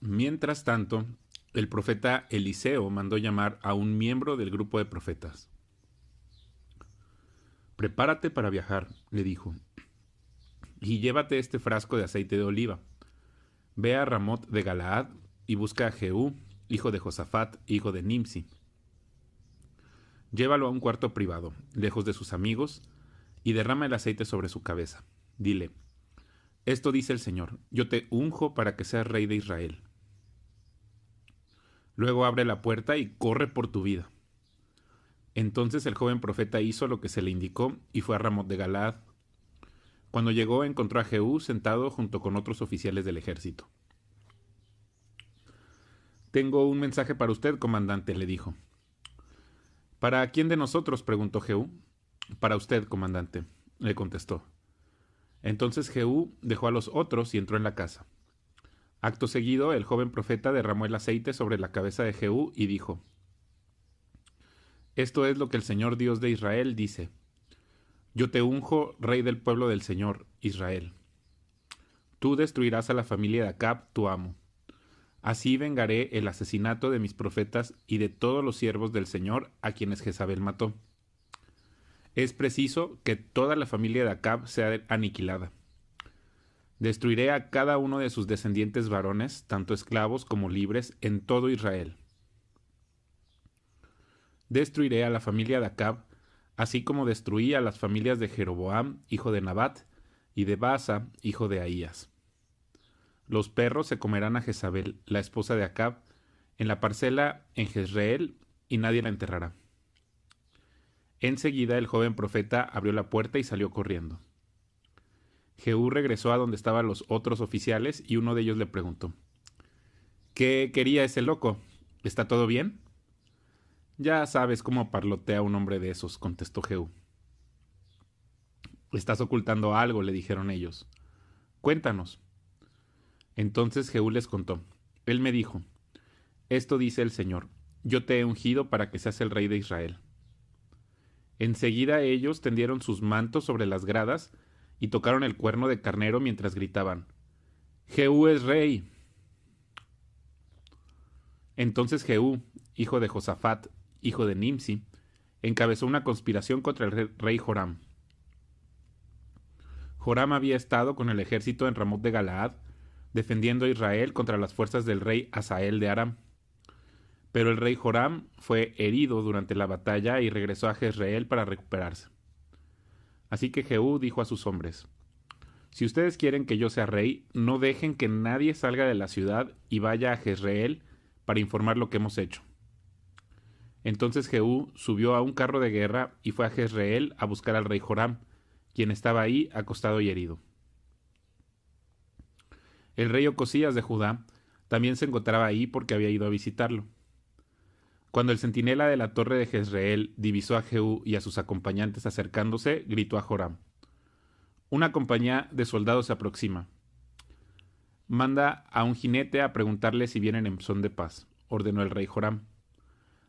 Mientras tanto, el profeta Eliseo mandó llamar a un miembro del grupo de profetas. «Prepárate para viajar», le dijo, «y llévate este frasco de aceite de oliva. Ve a Ramot de Galaad y busca a Jehú, hijo de Josafat, hijo de Nimsi. Llévalo a un cuarto privado, lejos de sus amigos, y derrama el aceite sobre su cabeza. Dile, esto dice el Señor, yo te unjo para que seas rey de Israel. Luego abre la puerta y corre por tu vida». Entonces el joven profeta hizo lo que se le indicó y fue a Ramot de Galaad. Cuando llegó encontró a Jehú sentado junto con otros oficiales del ejército. «Tengo un mensaje para usted, comandante», le dijo. «¿Para quién de nosotros?», preguntó Jehú. «Para usted, comandante», le contestó. Entonces Jehú dejó a los otros y entró en la casa. Acto seguido, el joven profeta derramó el aceite sobre la cabeza de Jehú y dijo, «Esto es lo que el Señor Dios de Israel dice. Yo te unjo rey del pueblo del Señor, Israel. Tú destruirás a la familia de Acab, tu amo. Así vengaré el asesinato de mis profetas y de todos los siervos del Señor a quienes Jezabel mató. Es preciso que toda la familia de Acab sea aniquilada. Destruiré a cada uno de sus descendientes varones, tanto esclavos como libres, en todo Israel. Destruiré a la familia de Acab, así como destruí a las familias de Jeroboam, hijo de Nabat, y de Baasa, hijo de Ahías. Los perros se comerán a Jezabel, la esposa de Acab, en la parcela en Jezreel, y nadie la enterrará». Enseguida el joven profeta abrió la puerta y salió corriendo. Jehú regresó a donde estaban los otros oficiales y uno de ellos le preguntó, «¿Qué quería ese loco? ¿Está todo bien?». «Ya sabes cómo parlotea un hombre de esos», contestó Jehú. «Estás ocultando algo», le dijeron ellos. «Cuéntanos». Entonces Jehú les contó. Él me dijo, «Esto dice el Señor, yo te he ungido para que seas el rey de Israel». Enseguida ellos tendieron sus mantos sobre las gradas y tocaron el cuerno de carnero mientras gritaban, «Jehú es rey». Entonces Jehú, hijo de Josafat, hijo de Nimsi, encabezó una conspiración contra el rey Joram. Joram había estado con el ejército en Ramot de Galaad, defendiendo a Israel contra las fuerzas del rey Hazael de Aram. Pero el rey Joram fue herido durante la batalla y regresó a Jezreel para recuperarse. Así que Jehú dijo a sus hombres, «Si ustedes quieren que yo sea rey, no dejen que nadie salga de la ciudad y vaya a Jezreel para informar lo que hemos hecho». Entonces Jehú subió a un carro de guerra y fue a Jezreel a buscar al rey Joram, quien estaba ahí acostado y herido. El rey Ocosías de Judá también se encontraba ahí porque había ido a visitarlo. Cuando el centinela de la torre de Jezreel divisó a Jehú y a sus acompañantes acercándose, gritó a Joram, «Una compañía de soldados se aproxima. Manda a un jinete a preguntarle si vienen en son de paz», ordenó el rey Joram.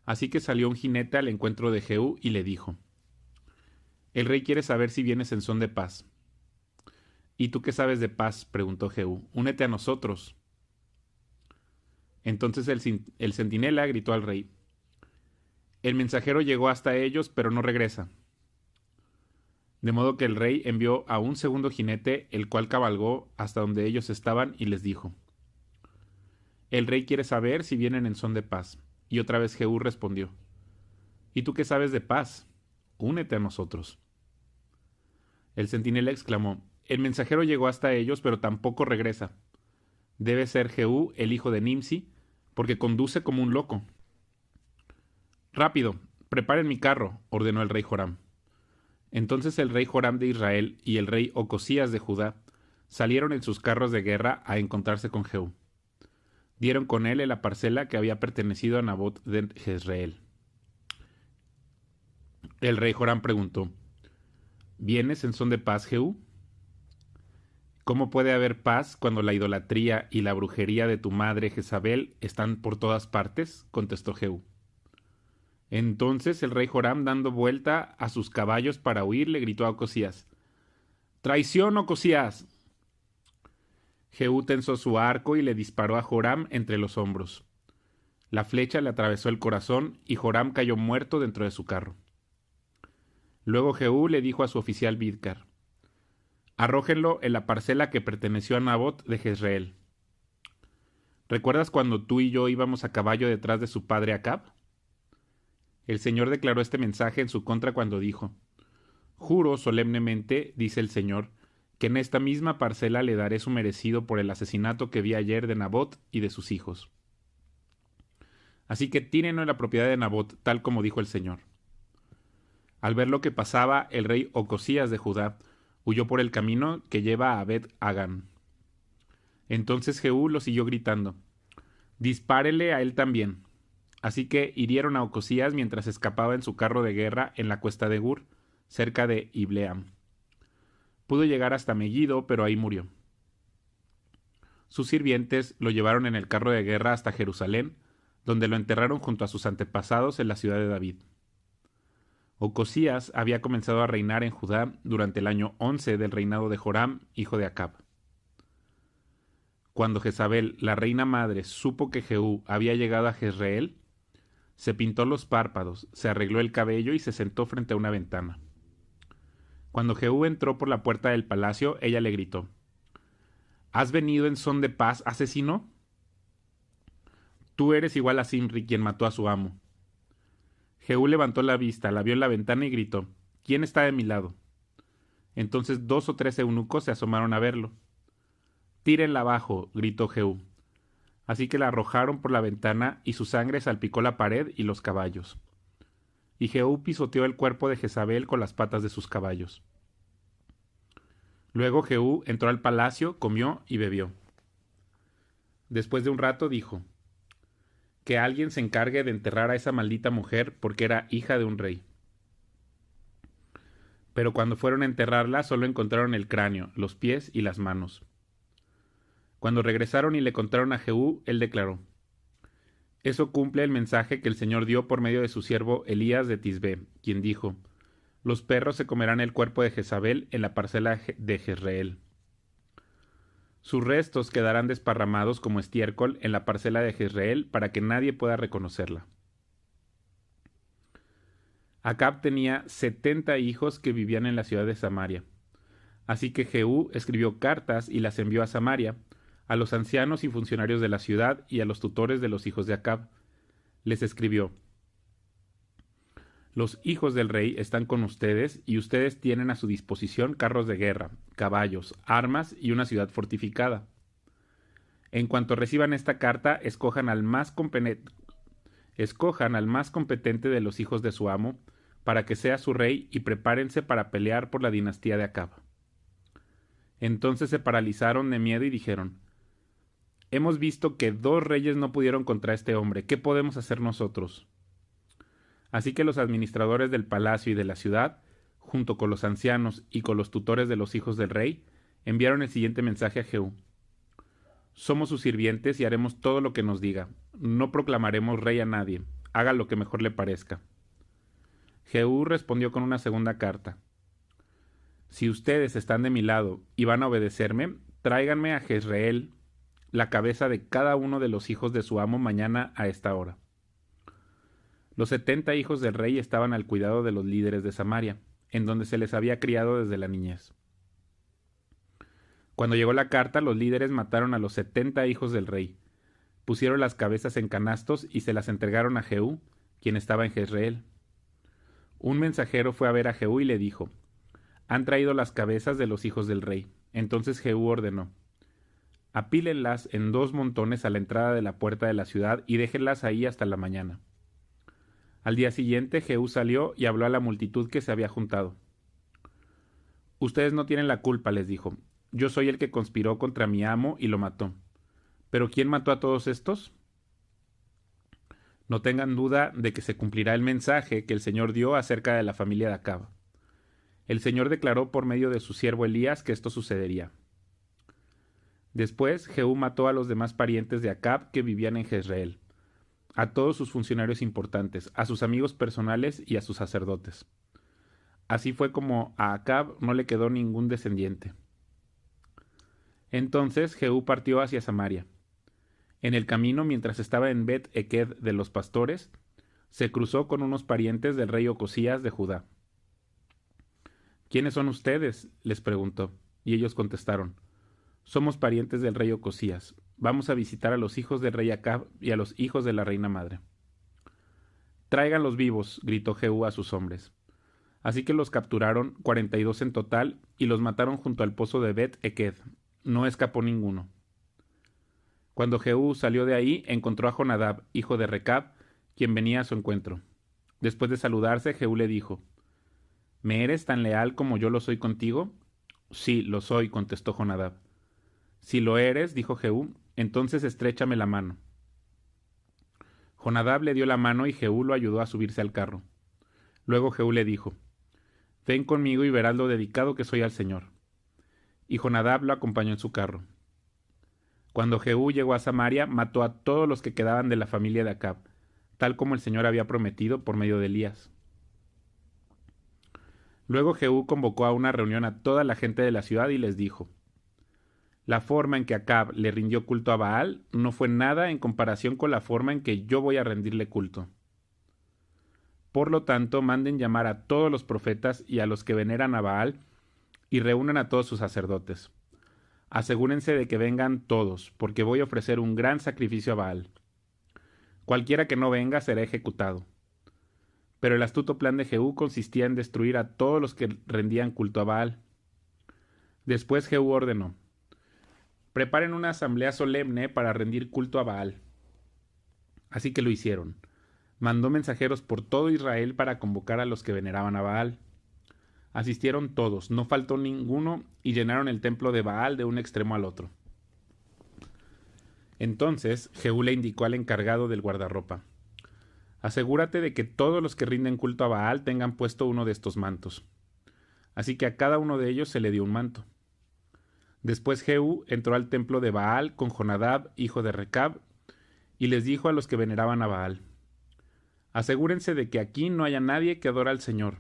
Así que salió un jinete al encuentro de Jehú y le dijo, «El rey quiere saber si vienes en son de paz». «¿Y tú qué sabes de paz?», preguntó Jehú. «Únete a nosotros». Entonces el centinela gritó al rey, «El mensajero llegó hasta ellos, pero no regresa». De modo que el rey envió a un segundo jinete, el cual cabalgó hasta donde ellos estaban y les dijo, «El rey quiere saber si vienen en son de paz». Y otra vez Jehú respondió, «¿Y tú qué sabes de paz? Únete a nosotros». El centinela exclamó, «El mensajero llegó hasta ellos, pero tampoco regresa. Debe ser Jehú, el hijo de Nimsi, porque conduce como un loco». «Rápido, preparen mi carro», ordenó el rey Joram. Entonces el rey Joram de Israel y el rey Ocosías de Judá salieron en sus carros de guerra a encontrarse con Jehú. Dieron con él en la parcela que había pertenecido a Nabot de Jezreel. El rey Joram preguntó, «¿Vienes en son de paz, Jehú?». «¿Cómo puede haber paz cuando la idolatría y la brujería de tu madre Jezabel están por todas partes?», contestó Jehú. Entonces el rey Joram, dando vuelta a sus caballos para huir, le gritó a Ocosías, «¡Traición, Ocosías!». Jehú tensó su arco y le disparó a Joram entre los hombros. La flecha le atravesó el corazón y Joram cayó muerto dentro de su carro. Luego Jehú le dijo a su oficial Bidkar: arrójenlo en la parcela que perteneció a Nabot de Jezreel. ¿Recuerdas cuando tú y yo íbamos a caballo detrás de su padre Acab? El Señor declaró este mensaje en su contra cuando dijo: juro solemnemente, dice el Señor, que en esta misma parcela le daré su merecido por el asesinato que vi ayer de Nabot y de sus hijos. Así que tírenlo en la propiedad de Nabot, tal como dijo el Señor. Al ver lo que pasaba, el rey Ocosías de Judá huyó por el camino que lleva a Bet Hagán. Entonces Jehú lo siguió gritando: dispárele a él también. Así que hirieron a Ocosías mientras escapaba en su carro de guerra en la cuesta de Gur, cerca de Ibleam. Pudo llegar hasta Megiddo, pero ahí murió. Sus sirvientes lo llevaron en el carro de guerra hasta Jerusalén, donde lo enterraron junto a sus antepasados en la ciudad de David. Ocosías había comenzado a reinar en Judá durante el año 11 del reinado de Joram, hijo de Acab. Cuando Jezabel, la reina madre, supo que Jehú había llegado a Jezreel, se pintó los párpados, se arregló el cabello y se sentó frente a una ventana. Cuando Jehú entró por la puerta del palacio, ella le gritó: ¿has venido en son de paz, asesino? Tú eres igual a Zimri, quien mató a su amo. Jehú levantó la vista, la vio en la ventana y gritó: ¿quién está de mi lado? Entonces 2 o 3 eunucos se asomaron a verlo. Tírenla abajo, gritó Jehú. Así que la arrojaron por la ventana y su sangre salpicó la pared y los caballos. Y Jehú pisoteó el cuerpo de Jezabel con las patas de sus caballos. Luego Jehú entró al palacio, comió y bebió. Después de un rato dijo: que alguien se encargue de enterrar a esa maldita mujer porque era hija de un rey. Pero cuando fueron a enterrarla solo encontraron el cráneo, los pies y las manos. Cuando regresaron y le contaron a Jehú, él declaró: eso cumple el mensaje que el Señor dio por medio de su siervo Elías de Tisbé, quien dijo: los perros se comerán el cuerpo de Jezabel en la parcela de Jezreel. Sus restos quedarán desparramados como estiércol en la parcela de Jezreel para que nadie pueda reconocerla. Acab tenía 70 hijos que vivían en la ciudad de Samaria. Así que Jehú escribió cartas y las envió a Samaria, a los ancianos y funcionarios de la ciudad y a los tutores de los hijos de Acab. Les escribió: los hijos del rey están con ustedes y ustedes tienen a su disposición carros de guerra, caballos, armas y una ciudad fortificada. En cuanto reciban esta carta, escojan al más competente de los hijos de su amo, para que sea su rey, y prepárense para pelear por la dinastía de Acab. Entonces se paralizaron de miedo y dijeron: hemos visto que 2 reyes no pudieron contra este hombre. ¿Qué podemos hacer nosotros? Así que los administradores del palacio y de la ciudad, junto con los ancianos y con los tutores de los hijos del rey, enviaron el siguiente mensaje a Jehú: somos sus sirvientes y haremos todo lo que nos diga. No proclamaremos rey a nadie. Haga lo que mejor le parezca. Jehú respondió con una segunda carta: si ustedes están de mi lado y van a obedecerme, tráiganme a Jezreel la cabeza de cada uno de los hijos de su amo mañana a esta hora. Los 70 hijos del rey estaban al cuidado de los líderes de Samaria, en donde se les había criado desde la niñez. Cuando llegó la carta, los líderes mataron a los 70 hijos del rey, pusieron las cabezas en canastos y se las entregaron a Jehú, quien estaba en Jezreel. Un mensajero fue a ver a Jehú y le dijo: han traído las cabezas de los hijos del rey. Entonces Jehú ordenó: apílenlas en 2 montones a la entrada de la puerta de la ciudad y déjenlas ahí hasta la mañana. Al día siguiente Jehú salió y habló a la multitud que se había juntado. Ustedes no tienen la culpa, les dijo. Yo soy el que conspiró contra mi amo y lo mató. ¿Pero quién mató a todos estos? No tengan duda de que se cumplirá el mensaje que el Señor dio acerca de la familia de Acab. El Señor declaró por medio de su siervo Elías que esto sucedería. Después Jehú mató a los demás parientes de Acab que vivían en Jezreel, a todos sus funcionarios importantes, a sus amigos personales y a sus sacerdotes. Así fue como a Acab no le quedó ningún descendiente. Entonces Jehú partió hacia Samaria. En el camino, mientras estaba en Bet-Eked de los pastores, se cruzó con unos parientes del rey Ocosías de Judá. ¿Quiénes son ustedes?, les preguntó, y ellos contestaron: somos parientes del rey Ocosías. Vamos a visitar a los hijos del rey Acab y a los hijos de la reina madre. Tráiganlos vivos, gritó Jehú a sus hombres. Así que los capturaron, 42 en total, y los mataron junto al pozo de Bet-Eked. No escapó ninguno. Cuando Jehú salió de ahí, encontró a Jonadab, hijo de Recab, quien venía a su encuentro. Después de saludarse, Jehú le dijo: ¿Me eres tan leal como yo lo soy contigo? Sí, lo soy, contestó Jonadab. Si lo eres, dijo Jehú, entonces estréchame la mano. Jonadab le dio la mano y Jehú lo ayudó a subirse al carro. Luego Jehú le dijo: ven conmigo y verás lo dedicado que soy al Señor. Y Jonadab lo acompañó en su carro. Cuando Jehú llegó a Samaria, mató a todos los que quedaban de la familia de Acab, tal como el Señor había prometido por medio de Elías. Luego Jehú convocó a una reunión a toda la gente de la ciudad y les dijo: la forma en que Acab le rindió culto a Baal no fue nada en comparación con la forma en que yo voy a rendirle culto. Por lo tanto, manden llamar a todos los profetas y a los que veneran a Baal y reúnan a todos sus sacerdotes. Asegúrense de que vengan todos, porque voy a ofrecer un gran sacrificio a Baal. Cualquiera que no venga será ejecutado. Pero el astuto plan de Jehú consistía en destruir a todos los que rendían culto a Baal. Después Jehú ordenó: preparen una asamblea solemne para rendir culto a Baal. Así que lo hicieron. Mandó mensajeros por todo Israel para convocar a los que veneraban a Baal. Asistieron todos, no faltó ninguno, y llenaron el templo de Baal de un extremo al otro. Entonces Jehú le indicó al encargado del guardarropa: asegúrate de que todos los que rinden culto a Baal tengan puesto uno de estos mantos. Así que a cada uno de ellos se le dio un manto. Después Jehú entró al templo de Baal con Jonadab, hijo de Recab, y les dijo a los que veneraban a Baal: asegúrense de que aquí no haya nadie que adora al Señor,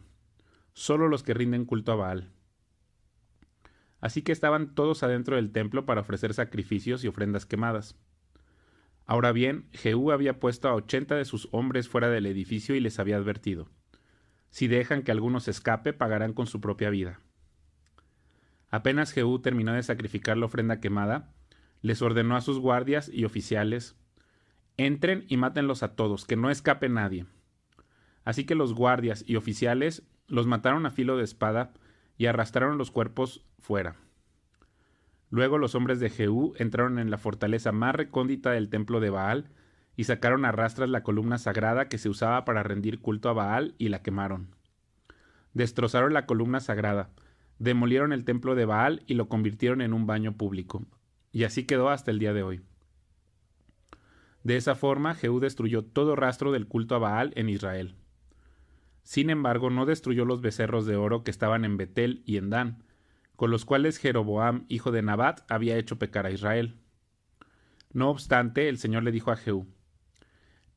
solo los que rinden culto a Baal. Así que estaban todos adentro del templo para ofrecer sacrificios y ofrendas quemadas. Ahora bien, Jehú había puesto a 80 de sus hombres fuera del edificio y les había advertido: si dejan que alguno se escape, pagarán con su propia vida. Apenas Jehú terminó de sacrificar la ofrenda quemada, les ordenó a sus guardias y oficiales: entren y mátenlos a todos, que no escape nadie. Así que los guardias y oficiales los mataron a filo de espada y arrastraron los cuerpos fuera. Luego los hombres de Jehú entraron en la fortaleza más recóndita del templo de Baal y sacaron a rastras la columna sagrada que se usaba para rendir culto a Baal y la quemaron. Destrozaron la columna sagrada, demolieron el templo de Baal y lo convirtieron en un baño público. Y así quedó hasta el día de hoy. De esa forma, Jehú destruyó todo rastro del culto a Baal en Israel. Sin embargo, no destruyó los becerros de oro que estaban en Betel y en Dan, con los cuales Jeroboam, hijo de Nabat, había hecho pecar a Israel. No obstante, el Señor le dijo a Jehú: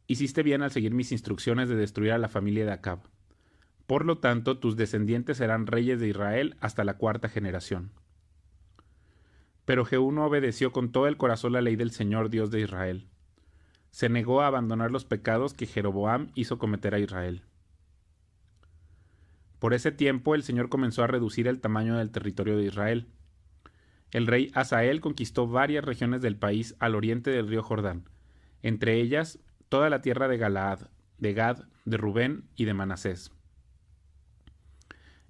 hiciste bien al seguir mis instrucciones de destruir a la familia de Acab. Por lo tanto, tus descendientes serán reyes de Israel hasta la 4ª generación. Pero Jehú no obedeció con todo el corazón la ley del Señor, Dios de Israel. Se negó a abandonar los pecados que Jeroboam hizo cometer a Israel. Por ese tiempo el Señor comenzó a reducir el tamaño del territorio de Israel. El rey Hazael conquistó varias regiones del país al oriente del río Jordán, entre ellas toda la tierra de Galaad, de Gad, de Rubén y de Manasés.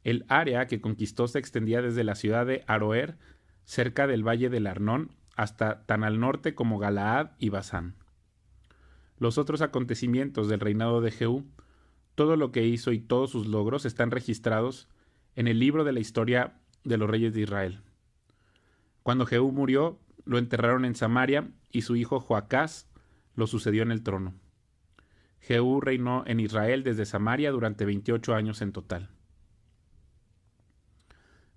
El área que conquistó se extendía desde la ciudad de Aroer, cerca del valle del Arnón, hasta tan al norte como Galaad y Basán. Los otros acontecimientos del reinado de Jehú, todo lo que hizo y todos sus logros están registrados en el libro de la historia de los reyes de Israel. Cuando Jehú murió, lo enterraron en Samaria y su hijo Joacás lo sucedió en el trono. Jehú reinó en Israel desde Samaria durante 28 años en total.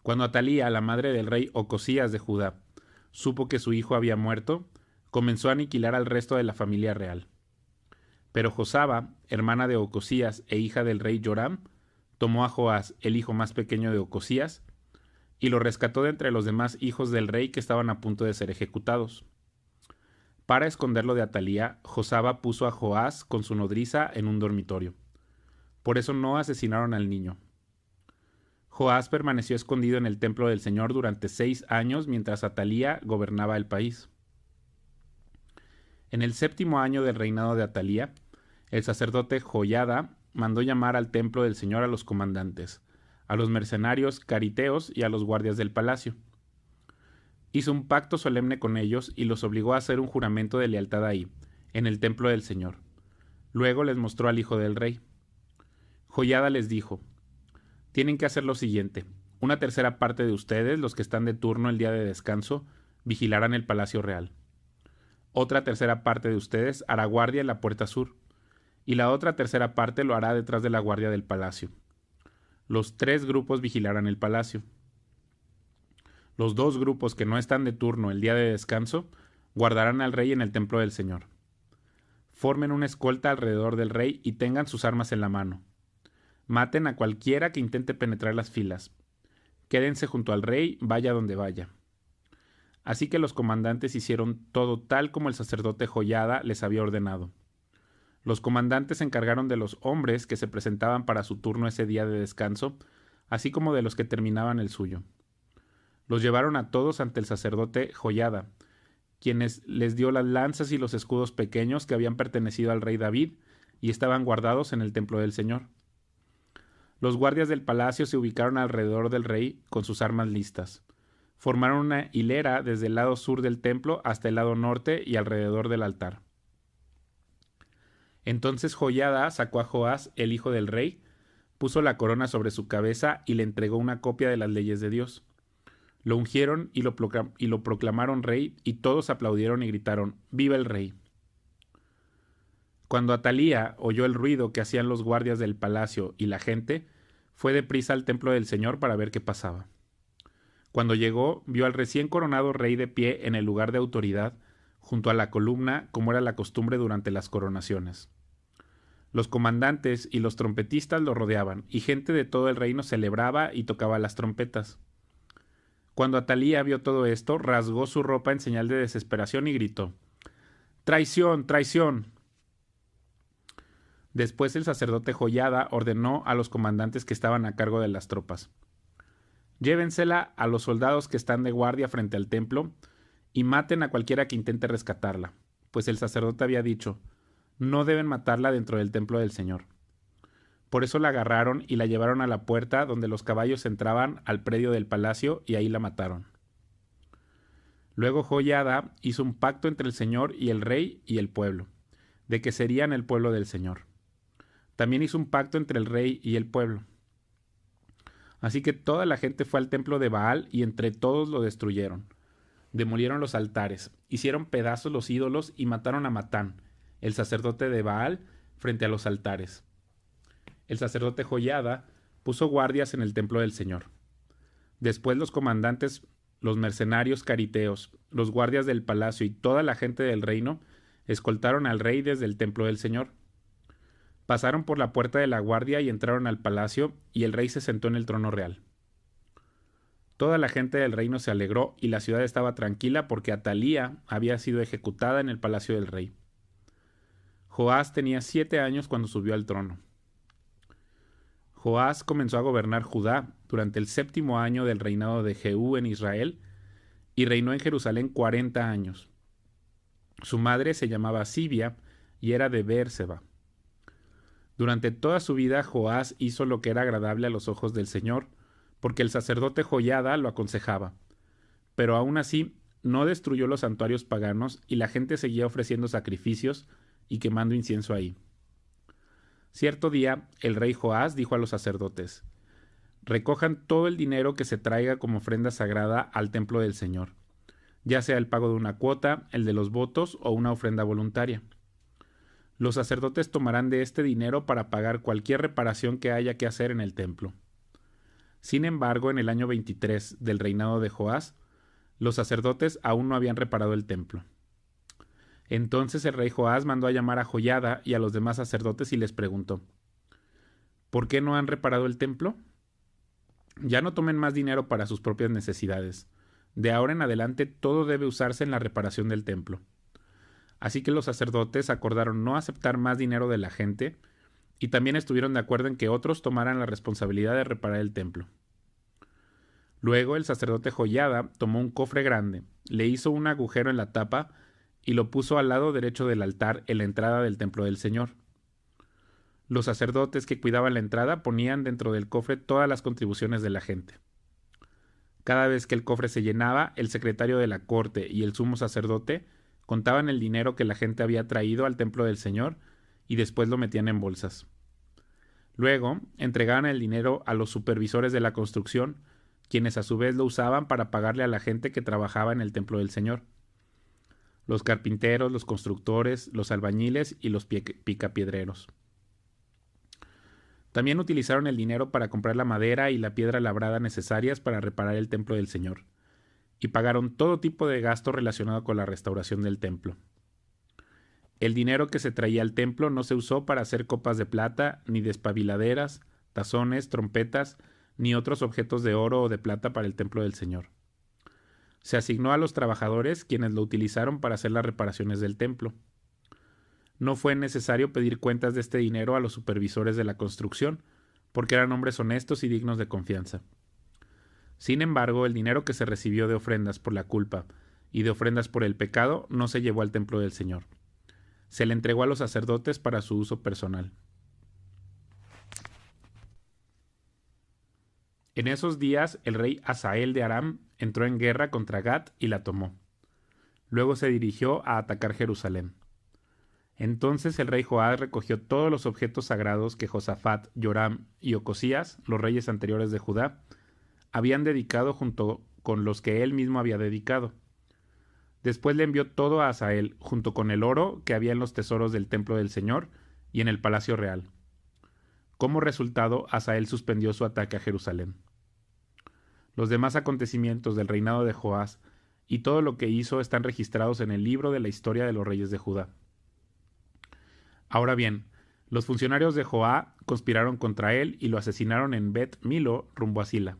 Cuando Atalía, la madre del rey Ocosías de Judá, supo que su hijo había muerto, comenzó a aniquilar al resto de la familia real. Pero Josaba, hermana de Ocosías e hija del rey Joram, tomó a Joás, el hijo más pequeño de Ocosías, y lo rescató de entre los demás hijos del rey que estaban a punto de ser ejecutados. Para esconderlo de Atalía, Josaba puso a Joás con su nodriza en un dormitorio. Por eso no asesinaron al niño. Joás permaneció escondido en el templo del Señor durante 6 años mientras Atalía gobernaba el país. En el 7º año del reinado de Atalía, el sacerdote Joiada mandó llamar al templo del Señor a los comandantes, a los mercenarios cariteos y a los guardias del palacio. Hizo un pacto solemne con ellos y los obligó a hacer un juramento de lealtad ahí, en el templo del Señor. Luego les mostró al hijo del rey. Joiada les dijo: tienen que hacer lo siguiente: una tercera parte de ustedes, los que están de turno el día de descanso, vigilarán el palacio real. Otra tercera parte de ustedes hará guardia en la puerta sur, y la otra tercera parte lo hará detrás de la guardia del palacio. Los 3 grupos vigilarán el palacio. Los 2 grupos que no están de turno el día de descanso guardarán al rey en el templo del Señor. Formen una escolta alrededor del rey y tengan sus armas en la mano. Maten a cualquiera que intente penetrar las filas. Quédense junto al rey, vaya donde vaya. Así que los comandantes hicieron todo tal como el sacerdote Joiada les había ordenado. Los comandantes se encargaron de los hombres que se presentaban para su turno ese día de descanso, así como de los que terminaban el suyo. Los llevaron a todos ante el sacerdote Joiada, quienes les dio las lanzas y los escudos pequeños que habían pertenecido al rey David y estaban guardados en el templo del Señor. Los guardias del palacio se ubicaron alrededor del rey con sus armas listas. Formaron una hilera desde el lado sur del templo hasta el lado norte y alrededor del altar. Entonces Joiada sacó a Joás, el hijo del rey, puso la corona sobre su cabeza y le entregó una copia de las leyes de Dios. Lo ungieron y lo proclamaron rey, y todos aplaudieron y gritaron: ¡Viva el rey! Cuando Atalía oyó el ruido que hacían los guardias del palacio y la gente, fue deprisa al templo del Señor para ver qué pasaba. Cuando llegó, vio al recién coronado rey de pie en el lugar de autoridad, junto a la columna, como era la costumbre durante las coronaciones. Los comandantes y los trompetistas lo rodeaban, y gente de todo el reino celebraba y tocaba las trompetas. Cuando Atalía vio todo esto, rasgó su ropa en señal de desesperación y gritó: ¡Traición, traición! Después el sacerdote Joiada ordenó a los comandantes que estaban a cargo de las tropas: llévensela a los soldados que están de guardia frente al templo y maten a cualquiera que intente rescatarla, pues el sacerdote había dicho: no deben matarla dentro del templo del Señor. Por eso la agarraron y la llevaron a la puerta donde los caballos entraban al predio del palacio y ahí la mataron. Luego Joiada hizo un pacto entre el Señor y el rey y el pueblo, de que serían el pueblo del Señor. También hizo un pacto entre el rey y el pueblo. Así que toda la gente fue al templo de Baal y entre todos lo destruyeron. Demolieron los altares, hicieron pedazos los ídolos y mataron a Matán, el sacerdote de Baal, frente a los altares. El sacerdote Joiada puso guardias en el templo del Señor. Después los comandantes, los mercenarios cariteos, los guardias del palacio y toda la gente del reino escoltaron al rey desde el templo del Señor. Pasaron por la puerta de la guardia y entraron al palacio, y el rey se sentó en el trono real. Toda la gente del reino se alegró y la ciudad estaba tranquila porque Atalía había sido ejecutada en el palacio del rey. Joás tenía 7 años cuando subió al trono. Joás comenzó a gobernar Judá durante el 7º año del reinado de Jehú en Israel y reinó en Jerusalén 40 años. Su madre se llamaba Sibia y era de Beerseba. Durante toda su vida Joás hizo lo que era agradable a los ojos del Señor, porque el sacerdote Joiada lo aconsejaba. Pero aún así no destruyó los santuarios paganos y la gente seguía ofreciendo sacrificios y quemando incienso ahí. Cierto día, el rey Joás dijo a los sacerdotes: recojan todo el dinero que se traiga como ofrenda sagrada al templo del Señor, ya sea el pago de una cuota, el de los votos o una ofrenda voluntaria. Los sacerdotes tomarán de este dinero para pagar cualquier reparación que haya que hacer en el templo. Sin embargo, en el año 23 del reinado de Joás, los sacerdotes aún no habían reparado el templo. Entonces el rey Joás mandó a llamar a Joiada y a los demás sacerdotes y les preguntó: ¿por qué no han reparado el templo? Ya no tomen más dinero para sus propias necesidades. De ahora en adelante todo debe usarse en la reparación del templo. Así que los sacerdotes acordaron no aceptar más dinero de la gente y también estuvieron de acuerdo en que otros tomaran la responsabilidad de reparar el templo. Luego el sacerdote Joiada tomó un cofre grande, le hizo un agujero en la tapa y lo puso al lado derecho del altar en la entrada del templo del Señor. Los sacerdotes que cuidaban la entrada ponían dentro del cofre todas las contribuciones de la gente. Cada vez que el cofre se llenaba, el secretario de la corte y el sumo sacerdote contaban el dinero que la gente había traído al templo del Señor y después lo metían en bolsas. Luego, entregaban el dinero a los supervisores de la construcción, quienes a su vez lo usaban para pagarle a la gente que trabajaba en el templo del Señor. Los carpinteros, los constructores, los albañiles y los picapiedreros. También utilizaron el dinero para comprar la madera y la piedra labrada necesarias para reparar el templo del Señor, y pagaron todo tipo de gasto relacionado con la restauración del templo. El dinero que se traía al templo no se usó para hacer copas de plata, ni despabiladeras, tazones, trompetas, ni otros objetos de oro o de plata para el templo del Señor. Se asignó a los trabajadores, quienes lo utilizaron para hacer las reparaciones del templo. No fue necesario pedir cuentas de este dinero a los supervisores de la construcción, porque eran hombres honestos y dignos de confianza. Sin embargo, el dinero que se recibió de ofrendas por la culpa y de ofrendas por el pecado no se llevó al templo del Señor. Se le entregó a los sacerdotes para su uso personal. En esos días, el rey Hazael de Aram entró en guerra contra Gat y la tomó. Luego se dirigió a atacar Jerusalén. Entonces el rey Joás recogió todos los objetos sagrados que Josafat, Joram y Ocosías, los reyes anteriores de Judá, habían dedicado junto con los que él mismo había dedicado. Después le envió todo a Hazael, junto con el oro que había en los tesoros del templo del Señor y en el palacio real. Como resultado, Hazael suspendió su ataque a Jerusalén. Los demás acontecimientos del reinado de Joás y todo lo que hizo están registrados en el libro de la historia de los reyes de Judá. Ahora bien, los funcionarios de Joá conspiraron contra él y lo asesinaron en Bet Milo, rumbo a Sila.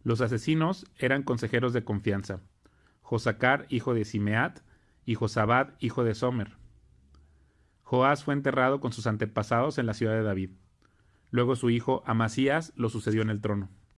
Los asesinos eran consejeros de confianza, Josacar, hijo de Simeat, y Josabad, hijo de Somer. Joás fue enterrado con sus antepasados en la ciudad de David. Luego su hijo Amasías lo sucedió en el trono.